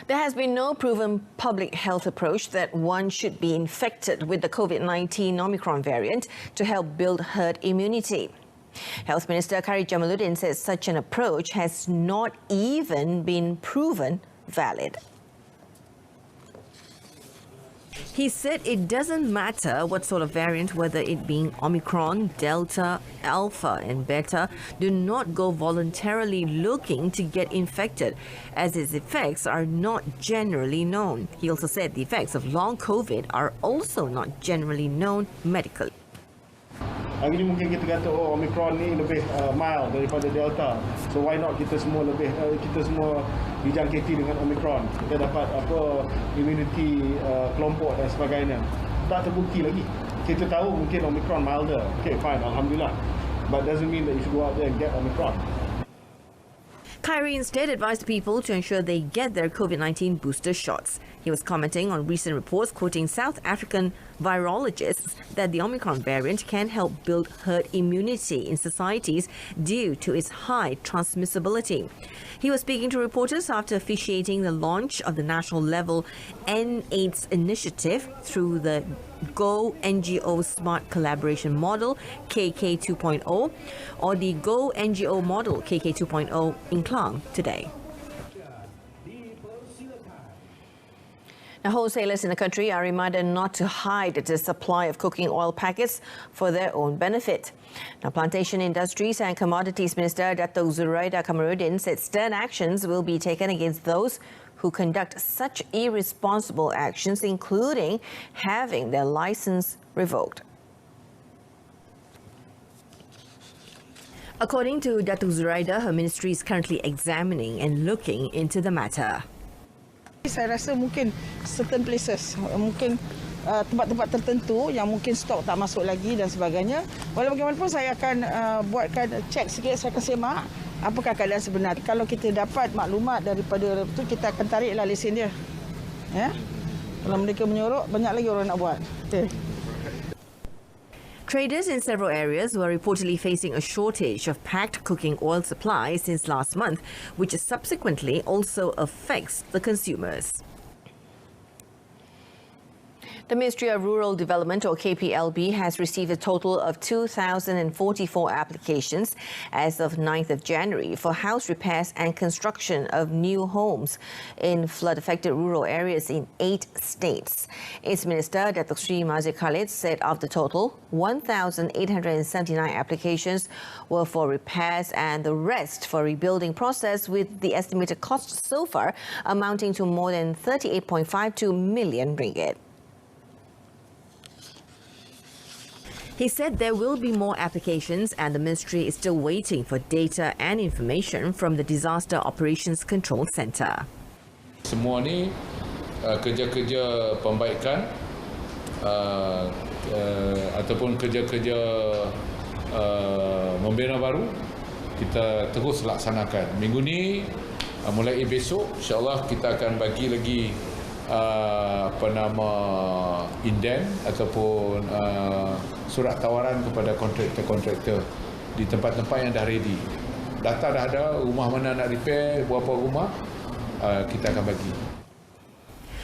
There has been no proven public health approach that one should be infected with the COVID-19 Omicron variant to help build herd immunity. Health Minister Khairy Jamaluddin says such an approach has not even been proven valid. He said it doesn't matter what sort of variant, whether it being Omicron, Delta, Alpha and Beta, do not go voluntarily looking to get infected, as its effects are not generally known. He also said the effects of long COVID are also not generally known medically. Hari ini mungkin kita kata Omicron ni lebih mild daripada Delta. So why not kita semua dijangkiti dengan Omicron. Kita dapat immunity kelompok dan sebagainya. Tak terbukti lagi. Kita tahu mungkin Omicron milder. Okay, fine, alhamdulillah. But doesn't mean that you should go out there and get Omicron. Khairy instead advised people to ensure they get their COVID-19 booster shots. He was commenting on recent reports quoting South African virologists that the Omicron variant can help build herd immunity in societies due to its high transmissibility. He was speaking to reporters after officiating the launch of the national level N-AIDS initiative through the Go NGO Smart Collaboration Model KK 2.0 or the Go NGO Model KK 2.0 in Klang today. Now, wholesalers in the country are reminded not to hide the supply of cooking oil packets for their own benefit. Now, Plantation Industries and Commodities Minister Datuk Zuraida Kamaruddin said stern actions will be taken against those who conduct such irresponsible actions, including having their license revoked. According to Datuk Zuraida, her ministry is currently examining and looking into the matter. Saya rasa mungkin certain places, mungkin tempat-tempat tertentu yang mungkin stok tak masuk lagi dan sebagainya. Walau bagaimanapun saya akan buatkan cek sikit, saya akan semak apakah keadaan sebenar. Kalau kita dapat maklumat daripada itu, kita akan tariklah lesen dia. Ya? Kalau mereka menyorok, banyak lagi orang nak buat. Okay. Traders in several areas were reportedly facing a shortage of packed cooking oil supply since last month, which subsequently also affects the consumers. The Ministry of Rural Development, or KPLB, has received a total of 2,044 applications as of 9th of January for house repairs and construction of new homes in flood-affected rural areas in 8 states. Its Minister, Datuk Sri Mazir Khalid, said of the total, 1,879 applications were for repairs and the rest for rebuilding process, with the estimated cost so far amounting to more than 38.52 million ringgit. He said there will be more applications and the ministry is still waiting for data and information from the Disaster Operations Control Centre. Semua ni kerja-kerja pembaikan ataupun kerja-kerja membina baru kita terus laksanakan. Minggu ni mulai besok insya-Allah kita akan bagi lagi indent ataupun surat tawaran kepada kontraktor di tempat-tempat yang dah ready. Data dah ada, rumah mana nak repair, berapa rumah, kita akan bagi.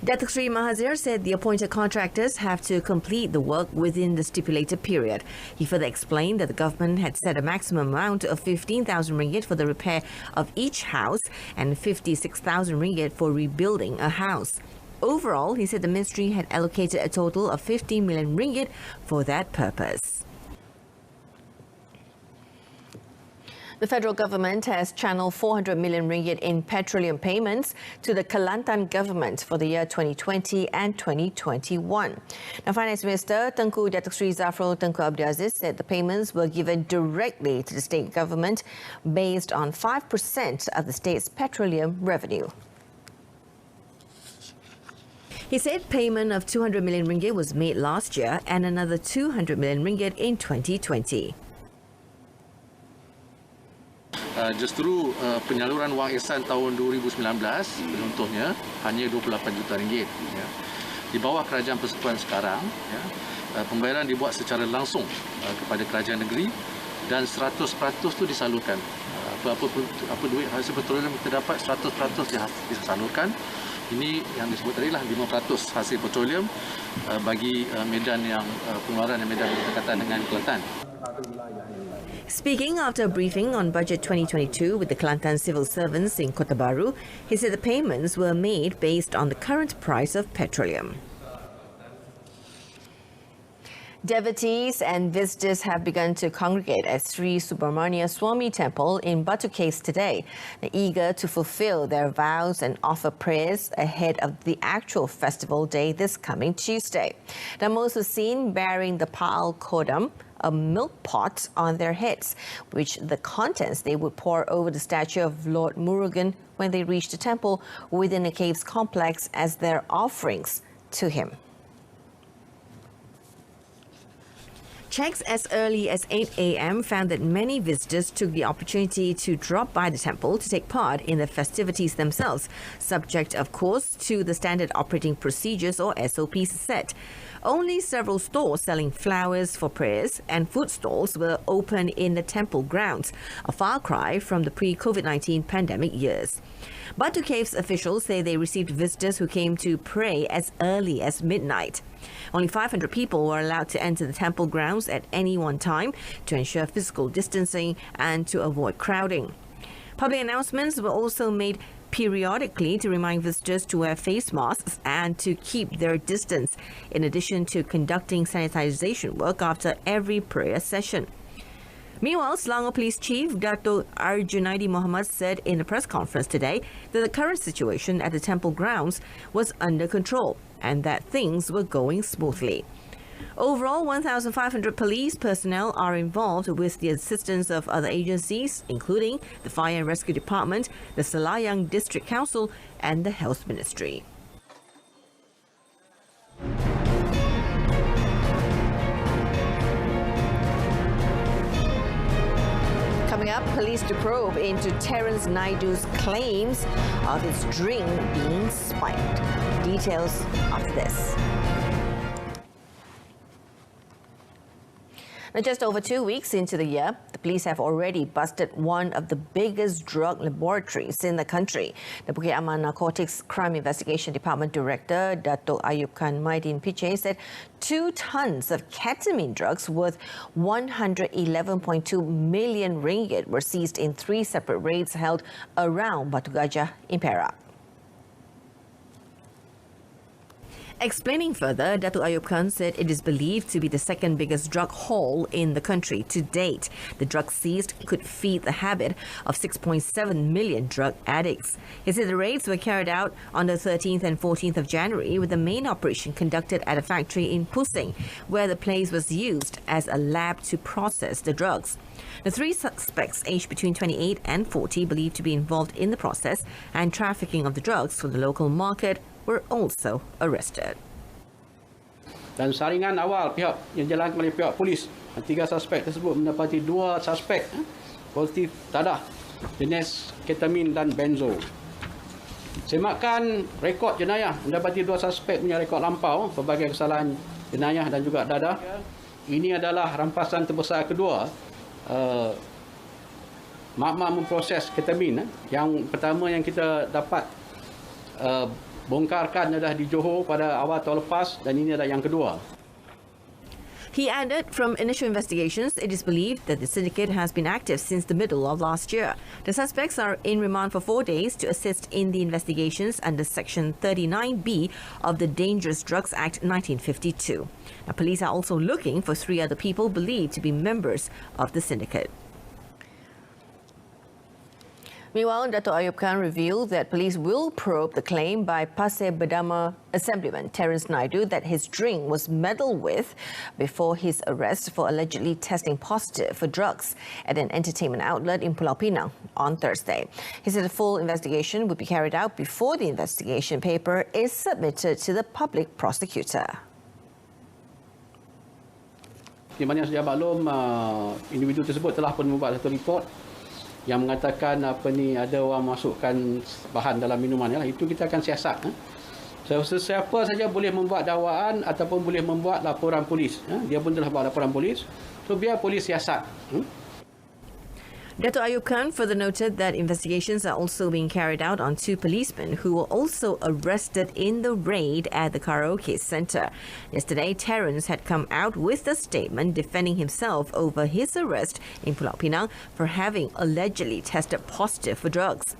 Datuk Sri Mahazir said the appointed contractors have to complete the work within the stipulated period. He further explained that the government had set a maximum amount of 15,000 ringgit for the repair of each house and 56,000 ringgit for rebuilding a house. Overall, he said the ministry had allocated a total of 50 million ringgit for that purpose. The federal government has channeled 400 million ringgit in petroleum payments to the Kelantan government for the year 2020 and 2021. Now, Finance Minister Tengku Datuk Sri Zafrul Tengku Abdul Aziz said the payments were given directly to the state government based on 5% of the state's petroleum revenue. He said payment of 200 million ringgit was made last year and another 200 million ringgit in 2020. Justru penyaluran wang ihsan tahun 2019 contohnya hanya 28 juta ringgit. Ya. Di bawah kerajaan persekutuan sekarang, ya, pembayaran dibuat secara langsung kepada kerajaan negeri dan 100% tu disalurkan. Apa duit hasil petroleum kita dapat 100% disalurkan Ini yang disebut tadi lah 5% hasil petroleum bagi medan yang pengeluaran yang medan berdekatan dengan Kelantan. Speaking after a briefing on Budget 2022 with the Kelantan civil servants in Kota Baru, he said the payments were made based on the current price of petroleum. Devotees and visitors have begun to congregate at Sri Subramania Swami Temple in Batu Caves today. They're eager to fulfill their vows and offer prayers ahead of the actual festival day this coming Tuesday. Now, most were seen bearing the Pa'al Kodam, a milk pot on their heads, which the contents they would pour over the statue of Lord Murugan when they reached the temple within the cave's complex as their offerings to him. Checks as early as 8 a.m. found that many visitors took the opportunity to drop by the temple to take part in the festivities themselves, subject, of course, to the standard operating procedures or SOPs set. Only several stores selling flowers for prayers and food stalls were open in the temple grounds, a far cry from the pre-COVID-19 pandemic years. Batu Caves officials say they received visitors who came to pray as early as midnight. Only 500 people were allowed to enter the temple grounds at any one time to ensure physical distancing and to avoid crowding. Public announcements were also made periodically to remind visitors to wear face masks and to keep their distance, in addition to conducting sanitization work after every prayer session. Meanwhile, Selangor Police Chief Dato' Arjunaidi Mohamad said in a press conference today that the current situation at the temple grounds was under control and that things were going smoothly. Overall, 1,500 police personnel are involved with the assistance of other agencies, including the Fire and Rescue Department, the Selayang District Council, and the Health Ministry. Coming up, police to probe into Terence Naidu's claims of his drink being spiked. Details after this. Now, just over 2 weeks into the year, the police have already busted one of the biggest drug laboratories in the country. The Bukit Aman Narcotics Crime Investigation Department Director, Dato' Ayub Khan Maidin Piche, said 2 tons of ketamine drugs worth 111.2 million ringgit were seized in 3 separate raids held around Batu Gajah in Perak. Explaining further, Dato' Ayub Khan said it is believed to be the second biggest drug haul in the country to date. The drugs seized could feed the habit of 6.7 million drug addicts. He said the raids were carried out on the 13th and 14th of January, with the main operation conducted at a factory in Pusing, where the place was used as a lab to process the drugs. The 3 suspects, aged between 28 and 40, believed to be involved in the process and trafficking of the drugs for the local market, were also arrested. Dan saringan awal pihak yang dijalankan oleh pihak polis, 3 suspek tersebut mendapati 2 suspek positif tadah jenis ketamin dan benzo. Semakan rekod jenayah, mendapati 2 suspek punya rekod lampau berbagai kesalahan jenayah dan juga dadah. Ini adalah rampasan terbesar kedua makmah memproses ketamin. Yang pertama yang kita dapat bongkarkan adalah di Johor pada awal tahun lepas, dan ini adalah yang kedua. He added, from initial investigations, it is believed that the syndicate has been active since the middle of last year. The suspects are in remand for 4 days to assist in the investigations under Section 39B of the Dangerous Drugs Act 1952. Now, police are also looking for 3 other people believed to be members of the syndicate. Meanwhile, Dato' Ayub Khan revealed that police will probe the claim by Pasir Berdama Assemblyman Terence Naidu that his drink was meddled with before his arrest for allegedly testing positive for drugs at an entertainment outlet in Pulau Pinang on Thursday. He said a full investigation would be carried out before the investigation paper is submitted to the public prosecutor. Di mana sejak maklum, individu tersebut telah pun membuat satu report yang mengatakan ada orang masukkan bahan dalam minuman, itu kita akan siasat. Sesiapa saja boleh membuat dakwaan ataupun boleh membuat laporan polis. Dia pun telah buat laporan polis. So biar polis siasat. Dato' Ayub Khan further noted that investigations are also being carried out on 2 policemen who were also arrested in the raid at the karaoke centre. Yesterday, Terence had come out with a statement defending himself over his arrest in Pulau Pinang for having allegedly tested positive for drugs.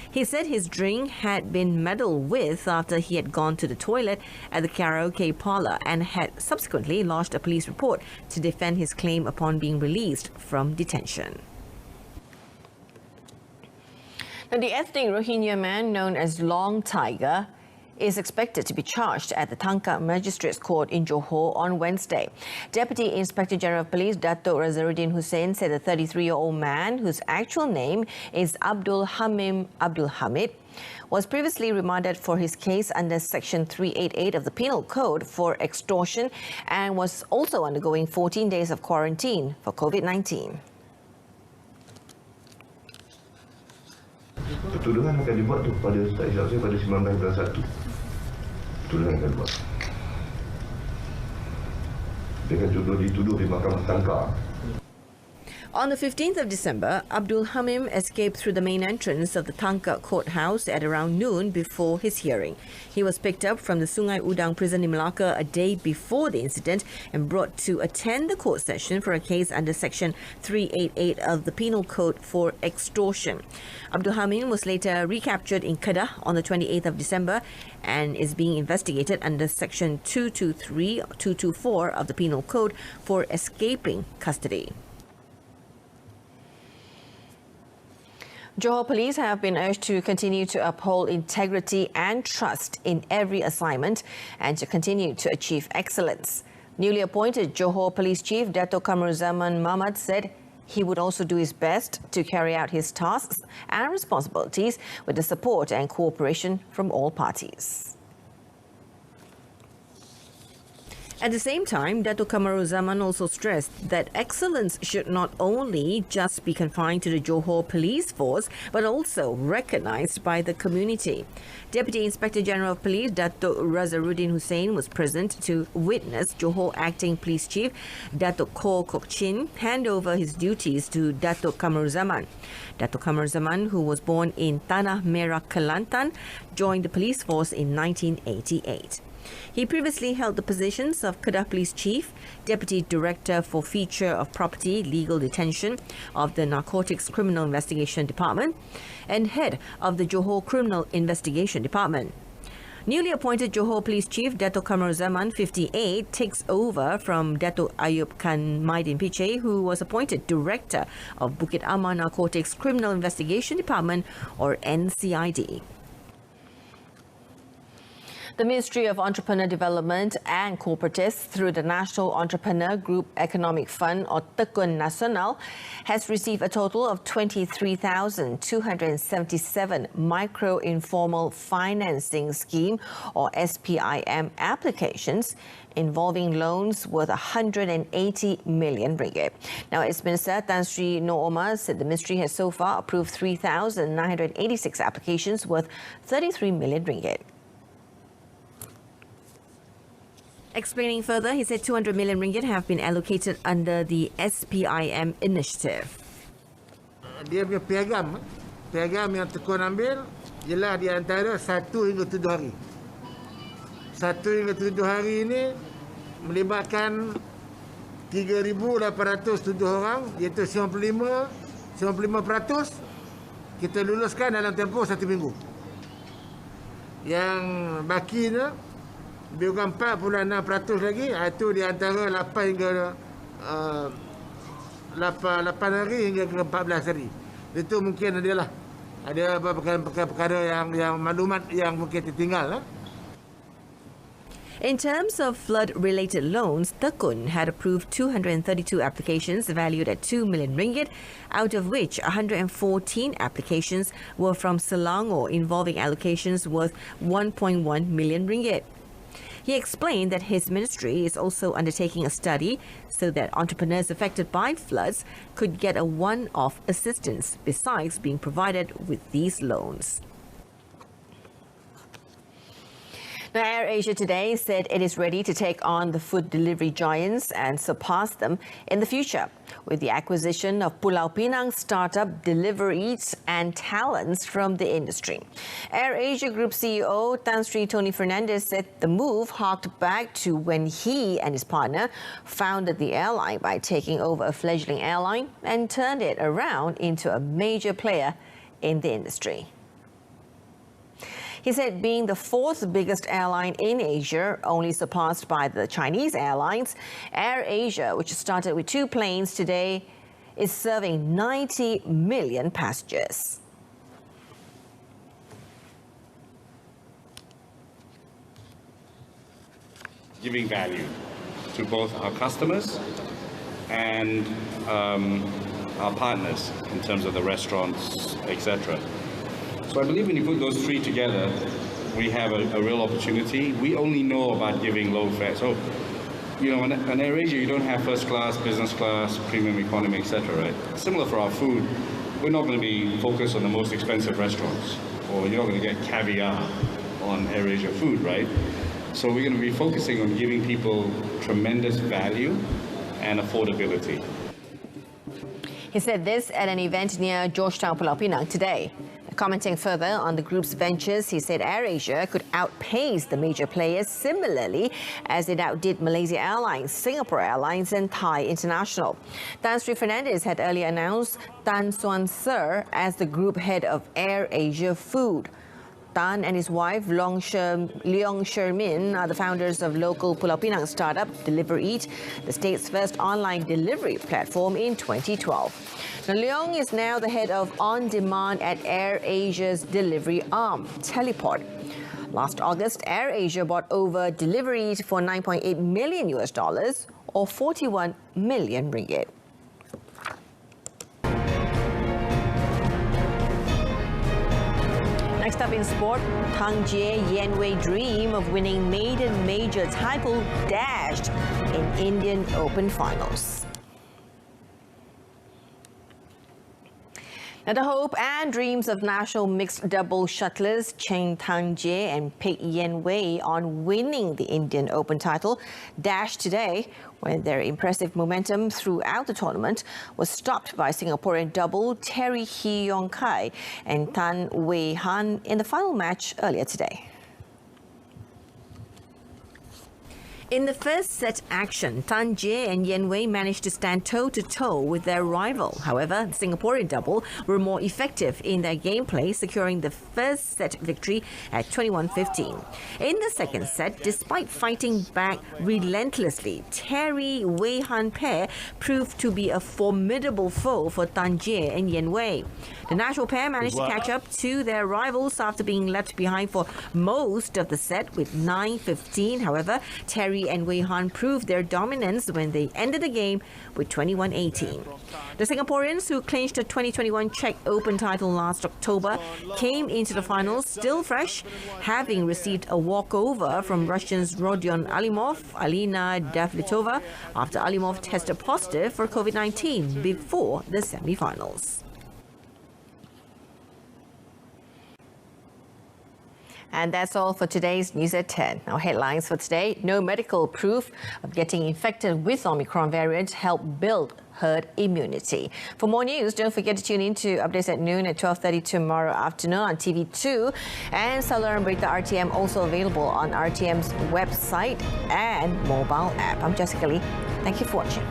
He said his drink had been meddled with after he had gone to the toilet at the karaoke parlour and had subsequently lodged a police report to defend his claim upon being released from detention. Now, the ethnic Rohingya man known as Long Tiger is expected to be charged at the Tangkap Magistrates Court in Johor on Wednesday. Deputy Inspector General of Police Dato' Razaruddin Hussein said the 33-year-old man, whose actual name is Abdul Hamim Abdul Hamid, was previously remanded for his case under Section 388 of the Penal Code for extortion and was also undergoing 14 days of quarantine for COVID-19. Tuduhan akan dibuat tu pada tak silap saya pada 19 bulan 1. Tuduhan akan dibuat. Dia akan dituduh di mahkamah tangkap. On the 15th of December, Abdul Hamim escaped through the main entrance of the Tangkap courthouse at around noon before his hearing. He was picked up from the Sungai Udang prison in Malacca a day before the incident and brought to attend the court session for a case under Section 388 of the Penal Code for extortion. Abdul Hamim was later recaptured in Kedah on the 28th of December and is being investigated under Section 223-224 of the Penal Code for escaping custody. Johor Police have been urged to continue to uphold integrity and trust in every assignment and to continue to achieve excellence. Newly appointed Johor Police Chief Dato' Kamaruzaman Mahmad said he would also do his best to carry out his tasks and responsibilities with the support and cooperation from all parties. At the same time, Dato' Kamaruzaman also stressed that excellence should not only just be confined to the Johor Police Force, but also recognised by the community. Deputy Inspector General of Police Dato' Razaruddin Hussein was present to witness Johor Acting Police Chief Dato' Ko Kok Chin hand over his duties to Dato' Kamaruzaman. Dato' Kamaruzaman, who was born in Tanah Merah, Kelantan, joined the police force in 1988. He previously held the positions of Kedah Police Chief, Deputy Director for Feature of Property Legal Detention of the Narcotics Criminal Investigation Department, and Head of the Johor Criminal Investigation Department. Newly appointed Johor Police Chief Dato' Kamaruzaman, 58, takes over from Dato' Ayub Khan Maidin Piche, who was appointed Director of Bukit Aman Narcotics Criminal Investigation Department, or NCID. The Ministry of Entrepreneur Development and Cooperatives, through the National Entrepreneur Group Economic Fund, or Tekun Nasional, has received a total of 23,277 Micro-Informal Financing Scheme, or SPIM, applications involving loans worth 180 million ringgit. Now, its Minister Tan Sri Noor Omar said the ministry has so far approved 3,986 applications worth 33 million ringgit. Explaining further, he said 200 million ringgit have been allocated under the SPIM initiative. Dia punya piagam yang Tekun ambil ialah di antara 1 hingga 7 hari. 1 hingga 7 hari ini melibatkan 3,807 orang, iaitu 95%. Kita luluskan dalam tempoh 1 minggu. Yang bakinya lebih kurang 4.6% lagi, itu di antara 8 hari hingga ke 14 hari. Itu mungkin ada perkara yang maklumat yang mungkin tertinggal. In terms of flood-related loans, Tekun had approved 232 applications valued at 2 million ringgit, out of which 114 applications were from Selangor, involving allocations worth 1.1 million ringgit. He explained that his ministry is also undertaking a study so that entrepreneurs affected by floods could get a one-off assistance besides being provided with these loans. Now, Air Asia today said it is ready to take on the food delivery giants and surpass them in the future with the acquisition of Pulau Pinang startup Deliver Eats and talents from the industry. Air Asia Group CEO Tan Sri Tony Fernandez said the move harked back to when he and his partner founded the airline by taking over a fledgling airline and turned it around into a major player in the industry. He said being the fourth biggest airline in Asia, only surpassed by the Chinese airlines, Air Asia, which started with 2 planes today, is serving 90 million passengers. Giving value to both our customers and our partners in terms of the restaurants, etc. So I believe when you put those 3 together, we have a real opportunity. We only know about giving low fare. So, you know, on Air Asia, you don't have first class, business class, premium economy, etc., right? Similar for our food, we're not going to be focused on the most expensive restaurants, or you're not going to get caviar on Air Asia food, right? So we're going to be focusing on giving people tremendous value and affordability. He said this at an event near Georgetown, Pulau Pinang today. Commenting further on the group's ventures, he said Air Asia could outpace the major players similarly as it outdid Malaysia Airlines, Singapore Airlines and Thai International. Tan Sri Fernandez had earlier announced Tan Suan Ser as the group head of Air Asia Food. Tan and his wife, Leong Shermin, are the founders of local Pulau Pinang startup Deliver Eat, the state's first online delivery platform in 2012. Now, Leong is now the head of on-demand at Air Asia's delivery arm, Teleport. Last August, Air Asia bought over Deliver Eat for $9.8 million or 41 million ringgit. Next up in sport, Tang Jie Yanwei dream of winning maiden major title dashed in Indian Open finals. Now, the hope and dreams of national mixed double shuttlers Cheng Tang Jie and Pek Yen Wei on winning the Indian Open title dashed today when their impressive momentum throughout the tournament was stopped by Singaporean double Terry Hee Yong Kai and Tan Wei Han in the final match earlier today. In the first set action, Tan Jie and Yen Wei managed to stand toe-to-toe with their rival. However, the Singaporean double were more effective in their gameplay, securing the first set victory at 21-15. In the second set, despite fighting back relentlessly, Terry Wei Han pair proved to be a formidable foe for Tan Jie and Yen Wei. The national pair managed to catch up to their rivals after being left behind for most of the set with 9-15. However, Terry and Wei Han proved their dominance when they ended the game with 21-18. The Singaporeans, who clinched the 2021 Czech Open title last October, came into the finals still fresh, having received a walkover from Russians Rodion Alimov, Alina Davlitova, after Alimov tested positive for COVID-19 before the semi-finals. And that's all for today's News at 10. Our headlines for today: no medical proof of getting infected with Omicron variant help build herd immunity. For more news, don't forget to tune in to Updates at Noon at 12:30 tomorrow afternoon on TV2. And Saluran Berita RTM also available on RTM's website and mobile app. I'm Jessica Lee. Thank you for watching.